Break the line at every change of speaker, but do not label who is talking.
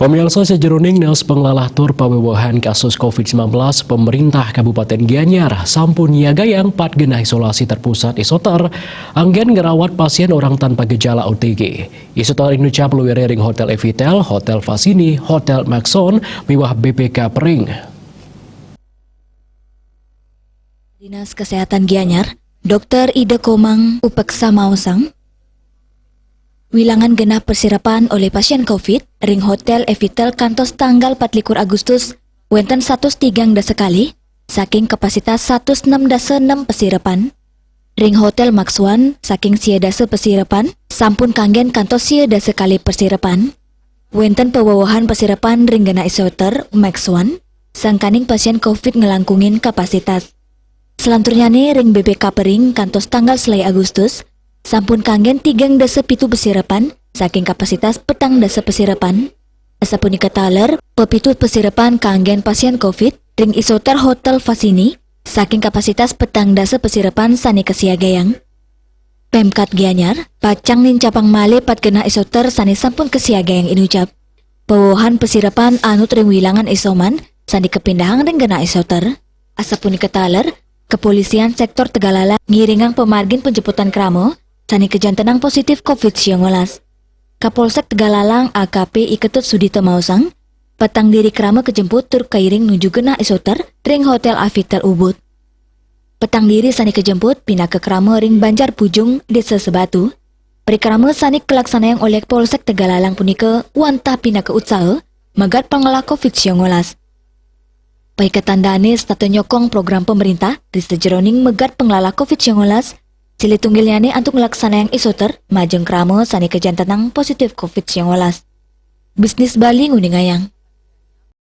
Pemirsa sejeroning neos penglalah tur pawewohan kasus COVID-19 pemerintah Kabupaten Gianyar sampun niagayang 4 genah isolasi terpusat isoter anggen ngerawat pasien orang tanpa gejala OTG. Isoter inucap luwere ring Hotel Evitel, Hotel Fasini, Hotel Maxon, miwah BPK Pering.
Dinas Kesehatan Gianyar, Dr. Ida Komang Upeksa Mausang, wilangan genap persirapan oleh pasien COVID, ring Hotel Evitel kantos tanggal 24 Agustus, wenten 103 sekali, saking kapasitas 106 pesirapan. Ring Hotel Maxwan, saking 10 pesirapan, sampun kanggen kantos 10 sekali persirapan. Wenten pewawahan persirapan ring gena isoter Maxwan, sangkaning pasien COVID ngelangkungin kapasitas. Selanturnya nih ring BPK Pering kantos tanggal selai Agustus, sampun kanggen 3 pesirapan, saking kapasitas petang pesirapan. Asapunika taler, pepitu pesirapan kanggen pasien COVID, ring isoter Hotel Fasini, saking kapasitas petang pesirapan sani kesiagayang. Pemkat Gianyar, pacang nincapang male pat kena isoter sani sampun kesiagayang inucap. Pewohan pesirapan anut ring wilangan isoman, sani kepindahan ring gena isoter. Asapunika taler, Kepolisian Sektor Tegalala ngiringang pemargin penjemputan kramo, sani kejantenang positif COVID-19. Kapolsek Tegalalang AKP Iketut Sudito Mausang, petang diri kramo kejemput tur kairing nuju genah isoter ring Hotel Avitel Ubud. Petang diri sani kejemput pindah ke kramo ring Banjar Pujung Desa Sebatu. Perikramo sani kelaksanaan oleh Polsek Tegalalang punika wantah pindah ke Utsal, magat pengelah COVID-19. Pai ketandane statu nyokong program pemerintah di sejeroning megat pengelola COVID-19, cili tunggilnyane antuk ngelaksana yang isoter, majeng kramo sani kejantanang positif COVID-19. Bisnis Bali nguning ayang.